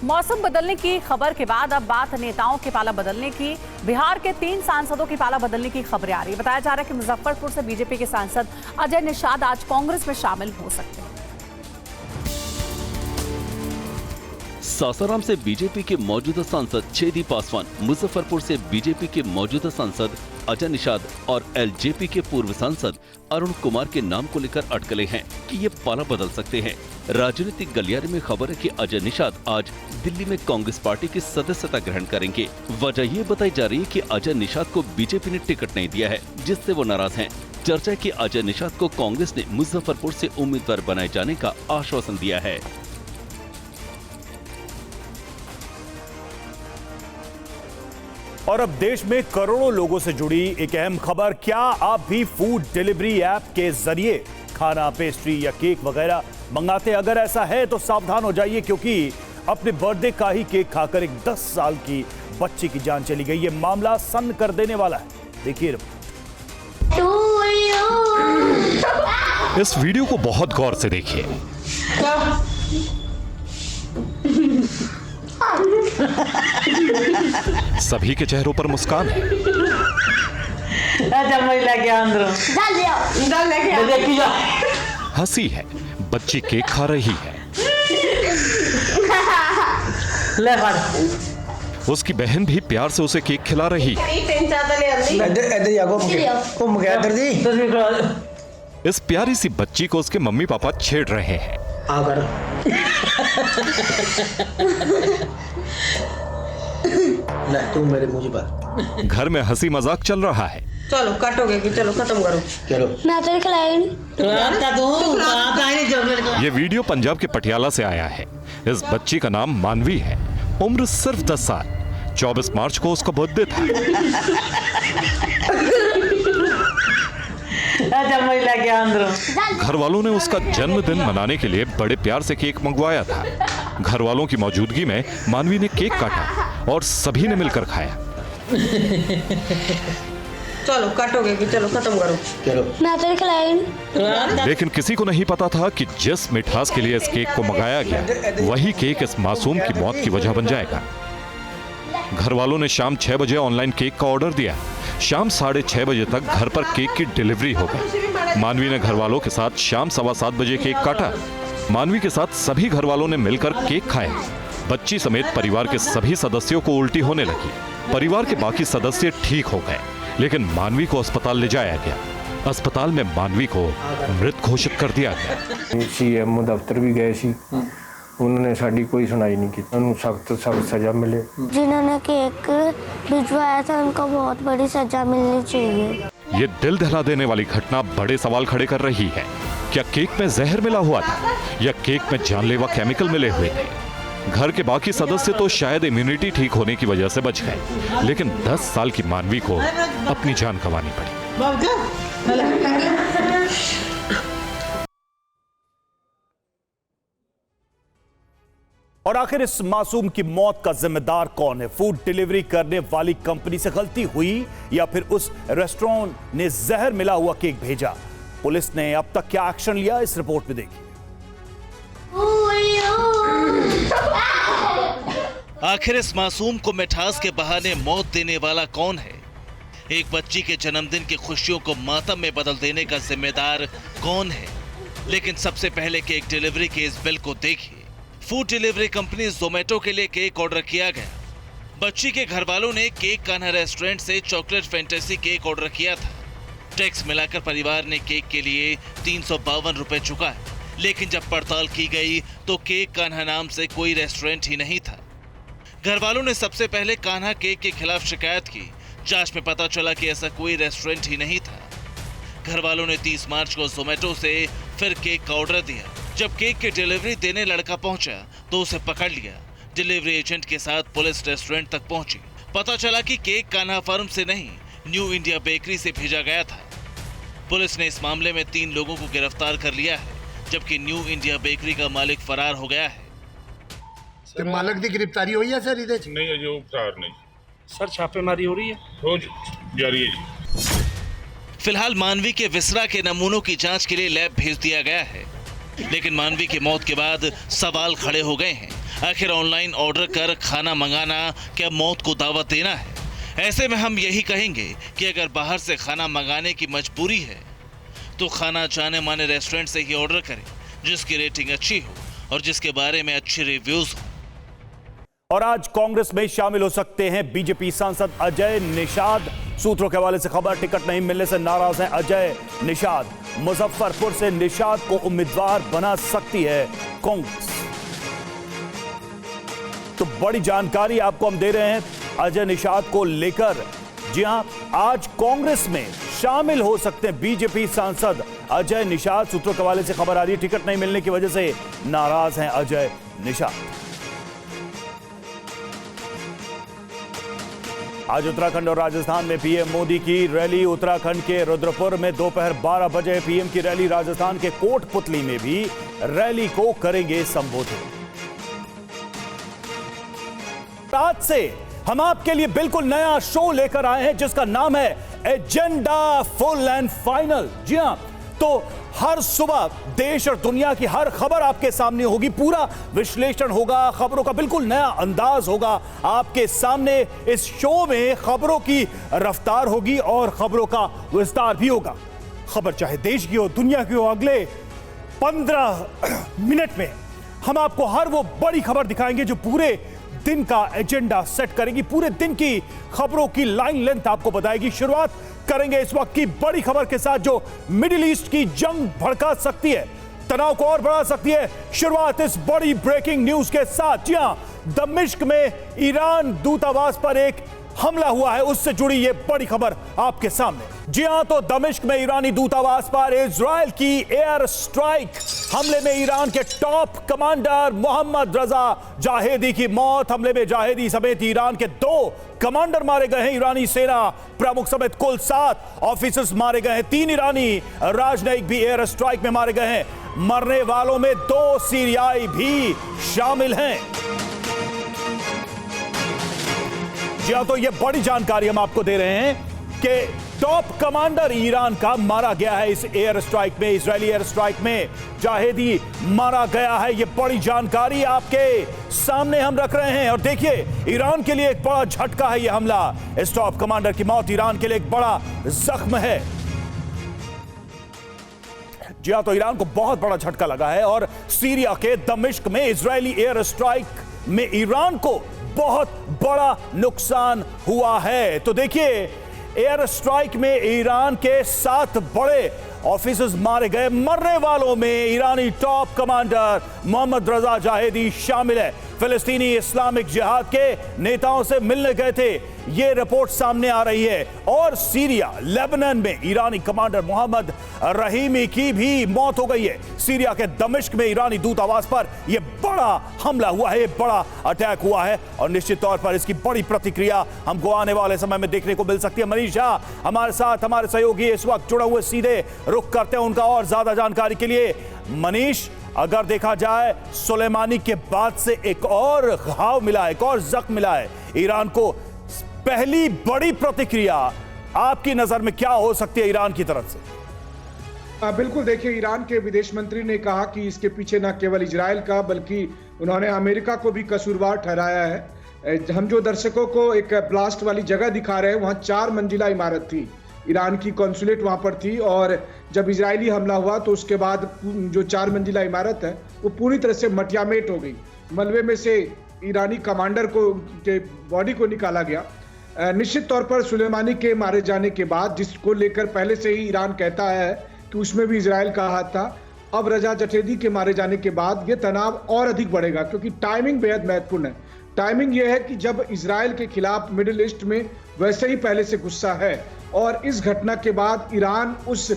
Speaker 3: मौसम बदलने की खबर के बाद अब बात नेताओं के पाला बदलने की। बिहार के 3 सांसदों की पाला बदलने की खबरें आ रही है। बताया जा रहा है कि मुजफ्फरपुर से बीजेपी के सांसद अजय निषाद आज कांग्रेस में शामिल हो सकते हैं।
Speaker 2: सासाराम से बीजेपी के मौजूदा सांसद छेदी पासवान, मुजफ्फरपुर से बीजेपी के मौजूदा सांसद अजय निषाद और LJP के पूर्व सांसद अरुण कुमार के नाम को लेकर अटकलें हैं कि ये पाला बदल सकते हैं। राजनीतिक गलियारे में खबर है कि अजय निषाद आज दिल्ली में कांग्रेस पार्टी की सदस्यता ग्रहण करेंगे। वजह ये बताई जा रही है कि अजय निषाद को बीजेपी ने टिकट नहीं दिया है, जिससे वो नाराज हैं। चर्चा है कि अजय निषाद को कांग्रेस ने मुजफ्फरपुर से उम्मीदवार बनाए जाने का आश्वासन दिया है।
Speaker 1: और अब देश में करोड़ों लोगों से जुड़ी एक अहम खबर। क्या आप भी फूड डिलीवरी ऐप के जरिए खाना, पेस्ट्री या केक वगैरह मंगाते? अगर ऐसा है तो सावधान हो जाइए, क्योंकि अपने बर्थडे का ही केक खाकर एक 10 साल की बच्ची की जान चली गई। ये मामला सन्न कर देने वाला है। देखिए
Speaker 16: इस वीडियो को बहुत गौर से देखिए। सभी के चेहरों पर मुस्कान है। हंसी है, बच्ची केक खा रही है। उसकी बहन भी प्यार से उसे केक खिला रही है। इस प्यारी सी बच्ची को उसके मम्मी पापा छेड़ रहे हैं।
Speaker 6: तू मेरे मुझ पर।
Speaker 16: घर में हंसी मजाक चल रहा है।
Speaker 17: चलो काटोगे कि चलो खत्म करो। चलो मैं तो
Speaker 16: ये वीडियो पंजाब के पटियाला से आया है। इस बच्ची का नाम मानवी है। उम्र सिर्फ 10 साल। 24 मार्च को उसका बर्थडे था।
Speaker 18: बजे लेके अंदर।
Speaker 16: घर वालों ने उसका जन्मदिन मनाने के लिए बड़े प्यार से केक मंगवाया था। घर वालों की मौजूदगी में मानवी ने केक काटा और सभी ने मिलकर खाया।
Speaker 17: चलो काटोगे कि चलो खत्म करो। चलो मैं तो खिलाई।
Speaker 16: लेकिन किसी को नहीं पता था कि जिस मिठास के लिए इस केक को मंगाया गया वही केक इस मासूम की मौत की वजह बन जाएगा। घर वालों ने शाम 6 बजे ऑनलाइन केक का ऑर्डर दिया। शाम 6:30 बजे तक घर पर केक की डिलीवरी हो गई। मानवी ने घर वालों के साथ शाम 7:15 बजे केक काटा। मानवी के साथ सभी घर वालों ने मिलकर केक खाया। बच्ची समेत परिवार के सभी सदस्यों को उल्टी होने लगी। परिवार के बाकी सदस्य ठीक हो गए, लेकिन मानवी को अस्पताल ले जाया गया। अस्पताल में मानवी को मृत घोषित कर दिया गया।
Speaker 19: सीएमओ दफ्तर भी गए सी, उन्होंने साड़ी कोई सुनाई नहीं की। उन्हें सख्त सजा मिले।
Speaker 20: जिन्होंने केक भिजवाया था उनको बहुत बड़ी सजा मिलनी चाहिए।
Speaker 16: ये दिल दहला देने वाली घटना बड़े सवाल खड़े कर रही है। क्या केक में जहर मिला हुआ था या केक में जानलेवा केमिकल मिले हुए थे? घर के बाकी सदस्य तो शायद इम्यूनिटी ठीक होने की वजह से बच गए, लेकिन 10 साल की मानवी को अपनी जान गंवानी पड़ी।
Speaker 1: और आखिर इस मासूम की मौत का जिम्मेदार कौन है? फूड डिलीवरी करने वाली कंपनी से गलती हुई या फिर उस रेस्टोरेंट ने जहर मिला हुआ केक भेजा? पुलिस ने अब तक क्या एक्शन लिया, इस रिपोर्ट में देखिए।
Speaker 21: आखिर इस मासूम को मिठास के बहाने मौत देने वाला कौन है? एक बच्ची के जन्मदिन की खुशियों को मातम में बदल देने का जिम्मेदार कौन है? लेकिन सबसे पहले केक डिलीवरी के इस बिल को देखिए। फूड डिलीवरी कंपनी जोमेटो के लिए केक ऑर्डर किया गया। बच्ची के घर वालों ने केक कान्हा रेस्टोरेंट से चॉकलेट फैंटेसी केक ऑर्डर किया था। टैक्स मिलाकर परिवार ने केक के लिए 352 रुपए चुकाए, लेकिन जब पड़ताल की गई तो केक कान्हा नाम से कोई रेस्टोरेंट ही नहीं था। घर वालों ने सबसे पहले कान्हा केक के खिलाफ शिकायत की। जांच में पता चला कि ऐसा कोई रेस्टोरेंट ही नहीं था। घर वालों ने 30 मार्च को जोमेटो से फिर केक का ऑर्डर दिया। जब केक की डिलीवरी देने लड़का पहुंचा तो उसे पकड़ लिया। डिलीवरी एजेंट के साथ पुलिस रेस्टोरेंट तक पहुंची। पता चला कि केक कान्हा फर्म से नहीं, न्यू इंडिया बेकरी से भेजा गया था। पुलिस ने इस मामले में 3 लोगों को गिरफ्तार कर लिया है, जबकि न्यू इंडिया बेकरी का मालिक फरार हो गया है।
Speaker 22: ਤੇ ਮਾਲਕ ਦੀ ਗ੍ਰਿਫਤਾਰੀ ਹੋਈ ਹੈ ਸਰ ਇਹਦੇ ਚ?
Speaker 5: नहीं अजो फरार नहीं
Speaker 22: सर छापेमारी हो रही है?
Speaker 5: हो जारी है जी।
Speaker 21: फिलहाल मानवी के विसरा के नमूनों की जांच के लिए लैब भेज दिया गया है, लेकिन मानवी की मौत के बाद सवाल खड़े हो गए हैं। आखिर ऑनलाइन ऑर्डर कर खाना मंगाना क्या मौत को दावत देना है? ऐसे में हम यही कहेंगे कि अगर बाहर से खाना मंगाने की मजबूरी है तो खाना जाने माने रेस्टोरेंट से ही ऑर्डर करें, जिसकी रेटिंग अच्छी हो और जिसके बारे में अच्छे रिव्यूज हो।
Speaker 1: और आज कांग्रेस में शामिल हो सकते हैं बीजेपी सांसद अजय निषाद। सूत्रों के हवाले से खबर, टिकट नहीं मिलने से नाराज हैं अजय निषाद। मुजफ्फरपुर से निषाद को उम्मीदवार बना सकती है कांग्रेस। तो बड़ी जानकारी आपको हम दे रहे हैं अजय निषाद को लेकर। जी हां, आज कांग्रेस में शामिल हो सकते हैं बीजेपी सांसद अजय निषाद। सूत्रों के हवाले से खबर आ रही है, टिकट नहीं मिलने की वजह से नाराज हैं अजय निषाद। आज उत्तराखंड और राजस्थान में पीएम मोदी की रैली। उत्तराखंड के रुद्रपुर में दोपहर 12 बजे पीएम की रैली। राजस्थान के कोटपुतली में भी रैली को करेंगे संबोधित। आज से हम आपके लिए बिल्कुल नया शो लेकर आए हैं जिसका नाम है एजेंडा फुल एंड फाइनल। जी हां, तो हर सुबह देश और दुनिया की हर खबर आपके सामने होगी, पूरा विश्लेषण होगा, खबरों का बिल्कुल नया अंदाज होगा आपके सामने। इस शो में खबरों की रफ्तार होगी और खबरों का विस्तार भी होगा। खबर चाहे देश की हो, दुनिया की हो, अगले 15 मिनट में हम आपको हर वो बड़ी खबर दिखाएंगे जो पूरे दिन का एजेंडा सेट करेगी, पूरे दिन की खबरों की लाइन लेंथ आपको बताएगी। शुरुआत करेंगे इस वक्त की बड़ी खबर के साथ जो मिडिल ईस्ट की जंग भड़का सकती है, तनाव को और बढ़ा सकती है। शुरुआत इस बड़ी ब्रेकिंग न्यूज के साथ। जी हां, दमिश्क में ईरान दूतावास पर एक हमला हुआ है उससे जुड़ी ये बड़ी खबर आपके सामने। जी हां, तो दमिश्क में ईरानी दूतावास पर इजराइल की एयर स्ट्राइक हमले में ईरान के टॉप कमांडर मोहम्मद रजा जाहेदी की मौत। हमले में जाहेदी समेत ईरान के 2 कमांडर मारे गए हैं। ईरानी सेना प्रमुख समेत कुल 7 ऑफिसर्स मारे गए हैं। 3 ईरानी राजनयिक भी एयर स्ट्राइक में मारे गए हैं। मरने वालों में 2 सीरियाई भी शामिल हैं। जी हां, तो ये बड़ी जानकारी हम आपको दे रहे हैं कि टॉप कमांडर ईरान का मारा गया है इस एयर स्ट्राइक में, इजरायली एयर स्ट्राइक में जाहेदी मारा गया है। ये बड़ी जानकारी आपके सामने हम रख रहे हैं। और देखिए, ईरान के लिए एक बड़ा झटका है ये हमला। इस टॉप कमांडर की मौत ईरान के लिए एक बड़ा जख्म है। जी हां, तो ईरान को बहुत बड़ा झटका लगा है और सीरिया के दमिश्क में इजरायली एयर स्ट्राइक में ईरान को बहुत बड़ा नुकसान हुआ है। तो देखिए, एयर स्ट्राइक में ईरान के 7 बड़े ऑफिसर्स मारे गए। मरने वालों में ईरानी टॉप कमांडर मोहम्मद रजा जाहेदी शामिल है। फिलिस्तीनी इस्लामिक जिहाद के नेताओं से मिलने गए थे, ये रिपोर्ट सामने आ रही है। और सीरिया लेबनान में ईरानी कमांडर मोहम्मद रहीमी की भी मौत हो गई है। सीरिया के दमिश्क में ईरानी दूतावास पर यह बड़ा हमला हुआ है, बड़ा अटैक हुआ है और निश्चित तौर पर इसकी बड़ी प्रतिक्रिया हमको आने वाले समय में देखने को मिल सकती है। मनीष झा हमारे साथ, हमारे सहयोगी इस वक्त जुड़े हुए, सीधे रुख करते हैं उनका और ज्यादा जानकारी के लिए। मनीष, अगर देखा जाए सुलेमानी के बाद से एक और घाव मिला है, एक और जख्म मिला है ईरान को। पहली बड़ी प्रतिक्रिया आपकी नजर में क्या हो सकती है ईरान की तरफ से?
Speaker 4: बिल्कुल, देखिए, ईरान के विदेश मंत्री ने कहा कि इसके पीछे न केवल इजराइल का बल्कि उन्होंने अमेरिका को भी कसूरवार ठहराया है। हम जो दर्शकों को एक ब्लास्ट वाली जगह दिखा रहे हैं, वहां 4 मंजिला इमारत थी, ईरान की कॉन्सुलेट वहां पर थी। और जब इजरायली हमला हुआ तो उसके बाद जो 4 मंजिला इमारत है वो पूरी तरह से मटियामेट हो गई। मलबे में से ईरानी कमांडर के बॉडी को निकाला गया। निश्चित तौर पर सुलेमानी के मारे जाने के बाद, जिसको लेकर पहले से ही ईरान कहता है कि उसमें भी इजराइल का हाथ था, अब रजा जाहेदी के मारे जाने के बाद ये तनाव और अधिक बढ़ेगा, क्योंकि टाइमिंग बेहद महत्वपूर्ण है। टाइमिंग यह है कि जब इजराइल के खिलाफ मिडिल ईस्ट में वैसे ही पहले से गुस्सा है और इस घटना के बाद ईरान उस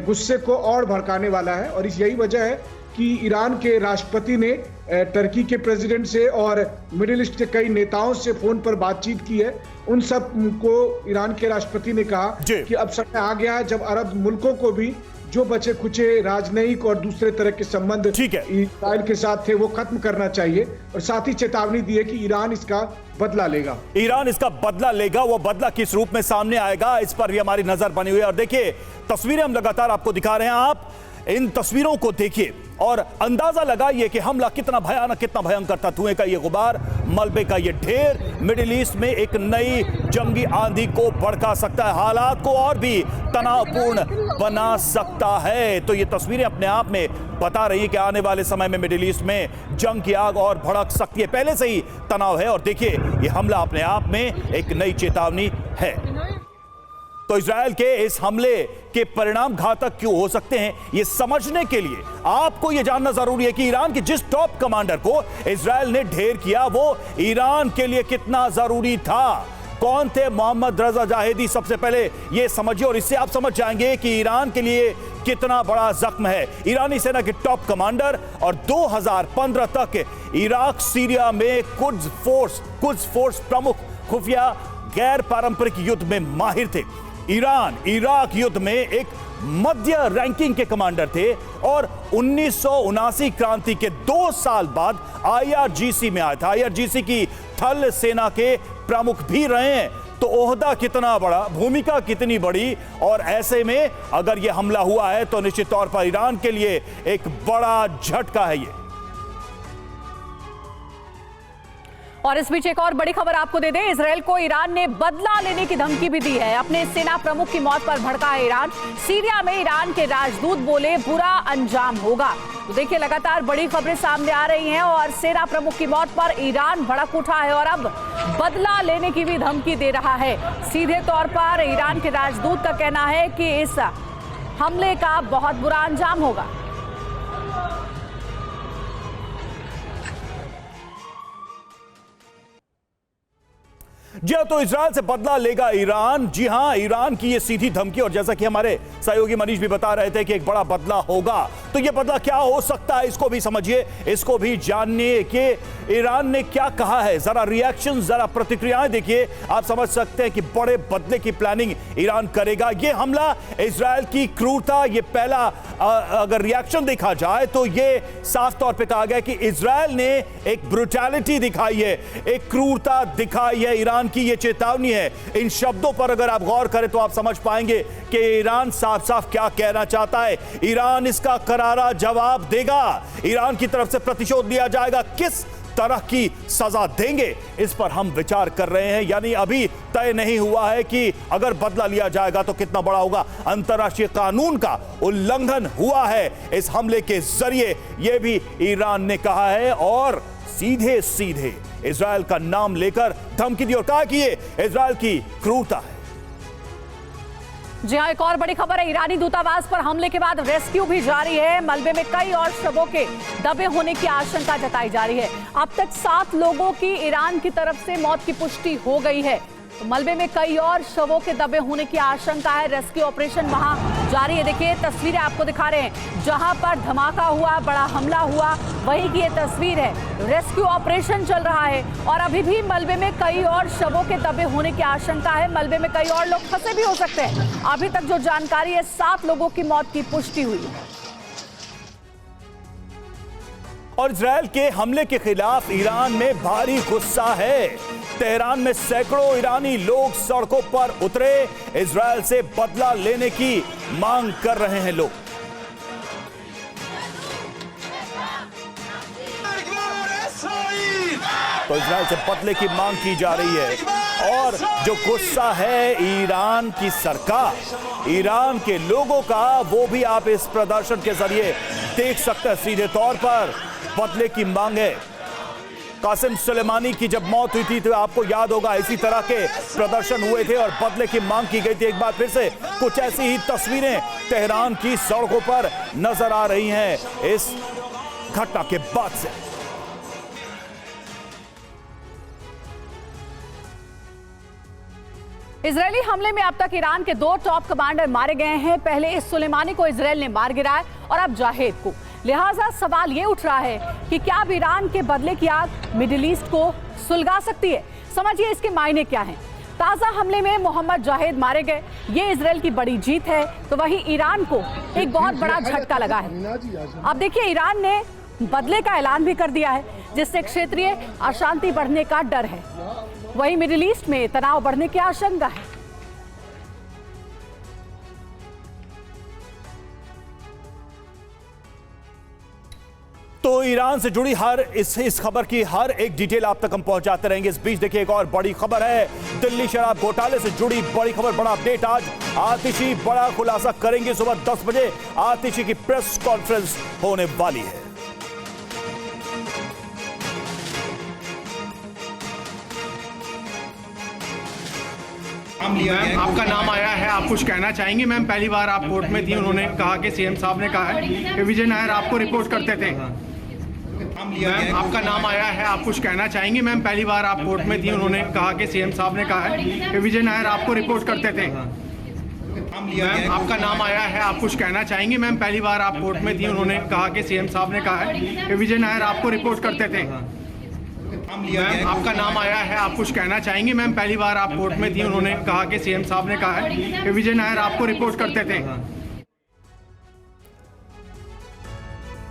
Speaker 4: गुस्से को और भड़काने वाला है। और यही वजह है कि ईरान के राष्ट्रपति ने टर्की के प्रेसिडेंट से और मिडिल ईस्ट के कई नेताओं से फोन पर बातचीत की है। उन सब को ईरान के राष्ट्रपति ने कहा कि अब समय आ गया है जब अरब मुल्कों को भी जो बचे खुचे राजनयिक और दूसरे तरह के संबंध इजराइल के साथ थे वो खत्म करना चाहिए। और साथ ही चेतावनी दी है कि ईरान इसका बदला लेगा।
Speaker 1: ईरान इसका बदला लेगा। वो बदला किस रूप में सामने आएगा, इस पर भी हमारी नजर बनी हुई है। और देखिए, तस्वीरें हम लगातार आपको दिखा रहे हैं। आप इन तस्वीरों को देखिए और अंदाजा लगाइए कि हमला कितना भयानक, कितना भयंकर था। धुएं का ये गुबार, मलबे का ये ढेर मिडिल ईस्ट में एक नई जंगी आंधी को भड़का सकता है, हालात को और भी तनावपूर्ण बना सकता है। तो ये तस्वीरें अपने आप में बता रही हैं कि आने वाले समय में मिडिल ईस्ट में जंग की आग और भड़क सकती है। पहले से ही तनाव है और देखिए, ये हमला अपने आप में एक नई चेतावनी है। तो इजरायल के इस हमले के परिणाम घातक क्यों हो सकते हैं, ये समझने के लिए आपको ये जानना जरूरी है कि ईरान के जिस टॉप कमांडर को इजरायल ने ढेर किया वो ईरान के लिए कितना जरूरी था। कौन थे मोहम्मद रजा जाहेदी, सबसे पहले ये समझिए और इससे आप समझ जाएंगे कि ईरान के लिए कितना बड़ा जख्म है। ईरानी सेना के टॉप कमांडर और 2015 तक इराक सीरिया में कुद्स फोर्स प्रमुख खुफिया गैर पारंपरिक युद्ध में माहिर थे। ईरान इराक युद्ध में एक मध्य रैंकिंग के कमांडर थे और 1979 क्रांति के 2 साल बाद IRGC में आया था। IRGC की थल सेना के प्रमुख भी रहे हैं। तो ओहदा कितना बड़ा, भूमिका कितनी बड़ी, और ऐसे में अगर यह हमला हुआ है तो निश्चित तौर पर ईरान के लिए एक बड़ा झटका है ये।
Speaker 3: और इस बीच एक और बड़ी खबर आपको दे दें, इजरायल को ईरान ने बदला लेने की धमकी भी दी है। अपने सेना प्रमुख की मौत पर भड़का है ईरान। सीरिया में ईरान के राजदूत बोले बुरा अंजाम होगा। तो देखिए, लगातार बड़ी खबरें सामने आ रही हैं और सेना प्रमुख की मौत पर ईरान भड़क उठा है और अब बदला लेने की भी धमकी दे रहा है। सीधे तौर पर ईरान के राजदूत का कहना है कि इस हमले का बहुत बुरा अंजाम होगा।
Speaker 1: जी हाँ, तो इजराइल से बदला लेगा ईरान। जी हाँ, ईरान की ये सीधी धमकी, और जैसा कि हमारे सहयोगी मनीष भी बता रहे थे कि एक बड़ा बदला होगा, तो ये बदला क्या हो सकता है, इसको भी समझिए, इसको भी जानिए कि ईरान ने क्या कहा है। जरा रिएक्शन, जरा प्रतिक्रियाएं देखिए, आप समझ सकते हैं कि बड़े बदले की प्लानिंग ईरान करेगा। ये हमला इजराइल की क्रूरता, ये पहला अगर रिएक्शन देखा जाए तो ये साफ तौर पे कहा गया कि इजराइल ने एक ब्रुटैलिटी दिखाई है, एक क्रूरता दिखाई है। ईरान की ये चेतावनी है। इन शब्दों पर अगर आप गौर करें तो आप समझ पाएंगे कि ईरान साफ साफ क्या कहना चाहता है। ईरान इसका करारा जवाब देगा, ईरान की तरफ से प्रतिशोध लिया जाएगा। किस तरह की सजा देंगे, इस पर हम विचार कर रहे हैं। यानी अभी तय नहीं हुआ है कि अगर बदला लिया जाएगा तो कितना बड़ा होगा। अंतर्राष्ट्रीय कानून का उल्लंघन हुआ है इस हमले के जरिए, यह भी ईरान ने कहा है, और सीधे सीधे इजराइल का नाम लेकर धमकी दी और कहा कि ये इजराइल की क्रूरता है।
Speaker 3: जी हां, एक और बड़ी खबर है। ईरानी दूतावास पर हमले के बाद रेस्क्यू भी जारी है। मलबे में कई और शवों के दबे होने की आशंका जताई जा रही है। अब तक 7 लोगों की ईरान की तरफ से मौत की पुष्टि हो गई है। तो मलबे में कई और शवों के दबे होने की आशंका है। रेस्क्यू ऑपरेशन वहां जारी है। देखिए तस्वीरें आपको दिखा रहे हैं, जहां पर धमाका हुआ, बड़ा हमला हुआ, वहीं की ये तस्वीर है। रेस्क्यू ऑपरेशन चल रहा है और अभी भी मलबे में कई और शवों के दबे होने की आशंका है। मलबे में कई और लोग फंसे भी हो सकते हैं। अभी तक जो जानकारी है, 7 लोगों की मौत की पुष्टि हुई है।
Speaker 1: और इजराइल के हमले के खिलाफ ईरान में भारी गुस्सा है। तेहरान में सैकड़ों ईरानी लोग सड़कों पर उतरे, इजराइल से बदला लेने की मांग कर रहे हैं लोग। तो इजराइल से बदले की मांग की जा रही है। और जो गुस्सा है ईरान की सरकार, ईरान के लोगों का, वो भी आप इस प्रदर्शन के जरिए देख सकते हैं। सीधे तौर पर बदले की मांग है। कासिम सुलेमानी की जब मौत हुई थी तो आपको याद होगा इसी तरह के प्रदर्शन हुए थे और बदले की मांग की गई थी। एक बार फिर से कुछ ऐसी ही तस्वीरें तेहरान की सड़कों पर नजर आ रही हैं इस घटना के बाद से।
Speaker 3: इजरायली हमले में अब तक ईरान के 2 टॉप कमांडर मारे गए हैं। पहले इस सुलेमानी को इजरायल ने मार गिराया और अब जाहिद को। लिहाजा सवाल ये उठ रहा है कि क्या अब ईरान के बदले की आग मिडिल ईस्ट को सुलगा सकती है। समझिए इसके मायने क्या हैं। ताजा हमले में मोहम्मद जाहिद मारे गए, ये इजरायल की बड़ी जीत है। तो वहीं ईरान को एक बहुत बड़ा झटका लगा है। अब देखिए ईरान ने बदले का ऐलान भी कर दिया है, जिससे क्षेत्रीय अशांति बढ़ने का डर है। वहीं मिडिल ईस्ट में तनाव बढ़ने की आशंका है।
Speaker 1: तो ईरान से जुड़ी हर इस खबर की हर एक डिटेल आप तक हम पहुंचाते रहेंगे। इस बीच देखिए एक और बड़ी खबर है, दिल्ली शराब घोटाले से जुड़ी बड़ी खबर, बड़ा अपडेट। आज आतिशी बड़ा खुलासा करेंगे। सुबह 10 बजे आतिशी की प्रेस कॉन्फ्रेंस होने वाली है।
Speaker 7: मैम आपका नाम आया है, आप कुछ कहना चाहेंगे? मैम पहली बार आप कोर्ट में थी, उन्होंने कहा कि सीएम साहब ने कहा है कि विजय नायर आपको रिपोर्ट करते थे। मैम आपका नाम आया है, आप कुछ कहना चाहेंगे? मैम पहली बार आप कोर्ट में थी, उन्होंने कहा कि सीएम साहब ने कहा है कि विजय नायर आपको रिपोर्ट करते थे। मैम आपका नाम आया है, आप कुछ कहना चाहेंगे? मैम पहली बार आप कोर्ट में थी, उन्होंने कहा कि सीएम साहब ने कहा है कि विजय नायर आपको रिपोर्ट करते थे। मैम आपका नाम आया है, आप कुछ कहना चाहेंगे? मैम पहली बार आप कोर्ट में थी, उन्होंने कहा कि सीएम साहब ने कहा है कि विजय नायर आपको रिपोर्ट करते थे।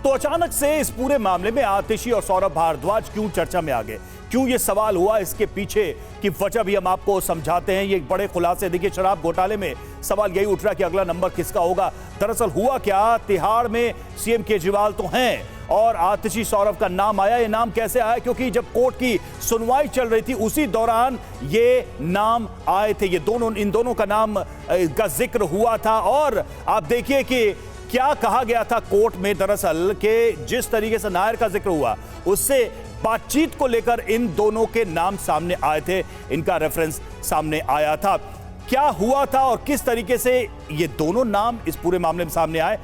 Speaker 1: तो अचानक से इस पूरे मामले में आतिशी और सौरभ भारद्वाज क्यों चर्चा में आ गए, क्यों ये सवाल हुआ, इसके पीछे की वजह भी हम आपको समझाते हैं। ये बड़े खुलासे देखिए, शराब घोटाले में सवाल यही उठ रहा है कि अगला नंबर किसका होगा। दरअसल हुआ क्या, तिहाड़ में सीएम केजरीवाल तो हैं और आतिशी सौरभ का नाम आया। ये नाम कैसे आया, क्योंकि जब कोर्ट की सुनवाई चल रही थी उसी दौरान ये नाम आए थे। ये दोनों, इन दोनों का नाम का जिक्र हुआ था। और आप देखिए कि क्या कहा गया था कोर्ट में, दरअसल के जिस तरीके से नायर का जिक्र हुआ उससे बातचीत को लेकर इन दोनों के नाम सामने आए थे, इनका रेफरेंस सामने आया था। क्या हुआ था और किस तरीके से ये दोनों नाम इस पूरे मामले में सामने आए,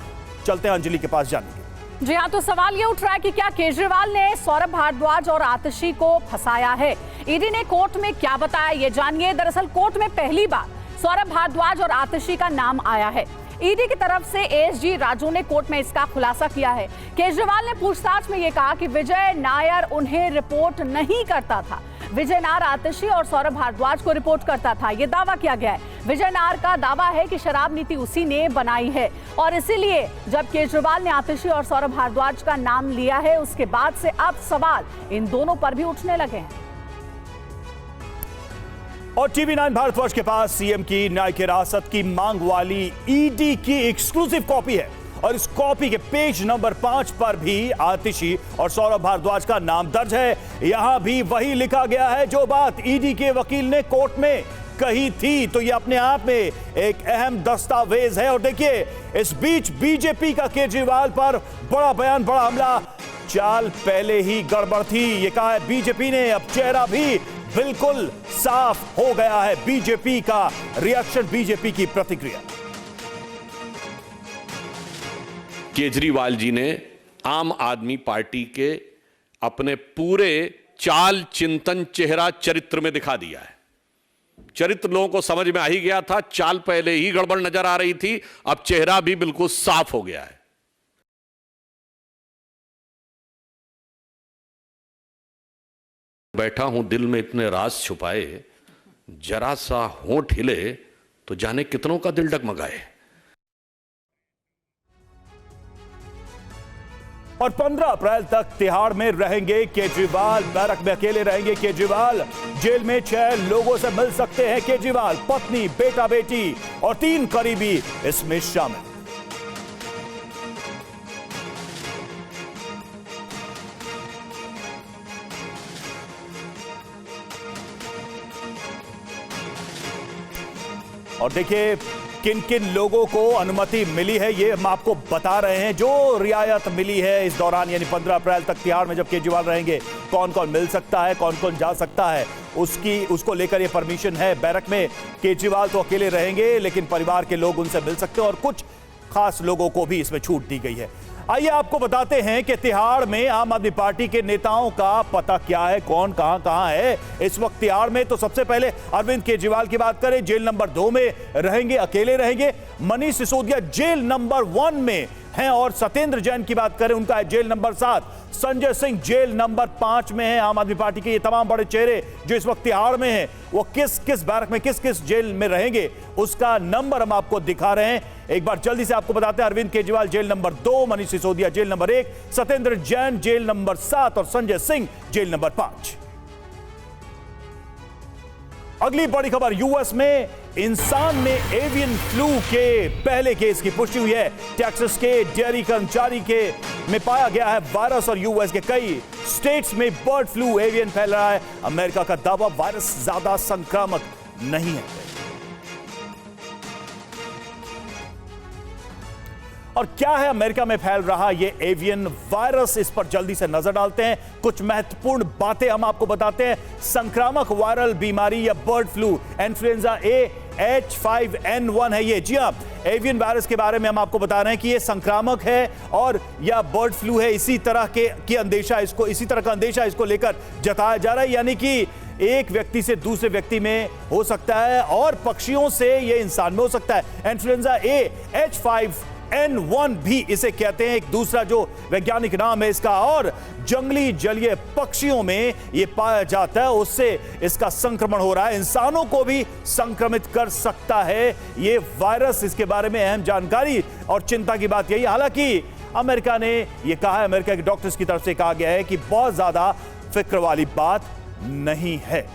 Speaker 1: चलते हैं अंजलि के पास जानेंगे।
Speaker 3: जी हाँ, तो सवाल ये उठ रहा है कि क्या केजरीवाल ने सौरभ भारद्वाज और आतिशी को फंसाया है। ईडी ने कोर्ट में क्या बताया, ये जानिए। दरअसल कोर्ट में पहली बार सौरभ भारद्वाज और आतिशी का नाम आया है। ईडी की तरफ से एएसजी राजू ने कोर्ट में इसका खुलासा किया है। केजरीवाल ने पूछताछ में ये कहा कि विजय नायर उन्हें रिपोर्ट नहीं करता था। विजय नायर आतिशी और सौरभ भारद्वाज को रिपोर्ट करता था, ये दावा किया गया है। विजय नायर का दावा है कि शराब नीति उसी ने बनाई है और इसीलिए जब केजरीवाल ने आतिशी और सौरभ भारद्वाज का नाम लिया है, उसके बाद से अब सवाल इन दोनों पर भी उठने लगे हैं।
Speaker 1: और TV9 भारतवर्ष के पास सीएम की न्यायिक हिरासत की मांग वाली ईडी की एक्सक्लूसिव कॉपी है और इस कॉपी के पेज नंबर 5 पर भी आतिशी और सौरभ भारद्वाज का नाम दर्ज है। यहां भी वही लिखा गया है जो बात ईडी के वकील ने कोर्ट में कही थी। तो ये अपने आप में एक अहम दस्तावेज है। और देखिए, इस बीच बीजेपी का केजरीवाल पर बड़ा बयान, बड़ा हमला। चाल पहले ही गड़बड़ थी, ये कहा है बीजेपी ने। अब चेहरा भी बिल्कुल साफ हो गया है। बीजेपी का रिएक्शन, बीजेपी की प्रतिक्रिया।
Speaker 8: केजरीवाल जी ने आम आदमी पार्टी के अपने पूरे चाल चिंतन चेहरा चरित्र में दिखा दिया है। चरित्र लोगों को समझ में आ ही गया था, चाल पहले ही गड़बड़ नजर आ रही थी, अब चेहरा भी बिल्कुल साफ हो गया है। बैठा हूं दिल में इतने राज छुपाए, जरा सा होंठ हिले तो जाने कितनों का दिल डगमगाए।
Speaker 1: और 15 अप्रैल तक तिहाड़ में रहेंगे केजरीवाल, बैरक में अकेले रहेंगे केजरीवाल। जेल में 6 लोगों से मिल सकते हैं केजरीवाल, पत्नी, बेटा, बेटी और 3 करीबी इसमें शामिल। और देखिए किन किन लोगों को अनुमति मिली है, ये हम आपको बता रहे हैं। जो रियायत मिली है इस दौरान, यानी 15 अप्रैल तक तिहाड़ में जब केजरीवाल रहेंगे, कौन कौन मिल सकता है, कौन कौन जा सकता है, उसको लेकर ये परमिशन है। बैरक में केजरीवाल तो अकेले रहेंगे, लेकिन परिवार के लोग उनसे मिल सकते हैं और कुछ खास लोगों को भी इसमें छूट दी गई है। आइए आपको बताते हैं कि तिहाड़ में आम आदमी पार्टी के नेताओं का पता क्या है, कौन कहां है इस वक्त तिहाड़ में। तो सबसे पहले अरविंद केजरीवाल की बात करें, जेल नंबर 2 में रहेंगे, अकेले रहेंगे। मनीष सिसोदिया जेल नंबर 1 में हैं और सत्येंद्र जैन की बात करें, उनका है jail number 7। Sanjay Singh jail number 5 में है। आम आदमी पार्टी के ये तमाम बड़े चेहरे जो इस वक्त तिहाड़ में हैं, वो किस किस बैरक में, किस किस जेल में रहेंगे, उसका नंबर हम आपको दिखा रहे हैं। एक बार जल्दी से आपको बताते हैं, Arvind Kejriwal jail number 2, Manish Sisodia jail number 1, Satyendar Jain jail number 7 और संजय सिंह जेल नंबर 5। अगली बड़ी खबर, यूएस में इंसान में एवियन फ्लू के पहले केस की पुष्टि हुई है। टेक्सास के डेयरी कर्मचारी के में पाया गया है वायरस और यूएस के कई स्टेट्स में बर्ड फ्लू एवियन फैल रहा है। अमेरिका का दावा, वायरस ज्यादा संक्रामक नहीं है। और क्या है अमेरिका में फैल रहा ये एवियन वायरस, इस पर जल्दी से नजर डालते हैं। कुछ महत्वपूर्ण बातें हम आपको बताते हैं। संक्रामक वायरल बीमारी या बर्ड फ्लू, इन्फ्लुएंजा ए H5N1 है ये। जी हां, एवियन वायरस के बारे में हम आपको बता रहे हैं कि ये संक्रामक है और या बर्ड फ्लू है। इसी तरह का अंदेशा इसको लेकर जताया जा रहा है, यानी कि एक व्यक्ति से दूसरे व्यक्ति में हो सकता है और पक्षियों से ये इंसान में हो सकता है। इन्फ्लुएंजा ए H5N1 भी इसे कहते हैं, एक दूसरा जो वैज्ञानिक नाम है इसका। और जंगली जलीय पक्षियों में यह पाया जाता है, उससे इसका संक्रमण हो रहा है, इंसानों को भी संक्रमित कर सकता है ये वायरस। इसके बारे में अहम जानकारी और चिंता की बात यही, हालांकि अमेरिका ने यह कहा है, अमेरिका के डॉक्टर्स की तरफ से कहा गया है कि बहुत ज्यादा फिक्र वाली बात नहीं है।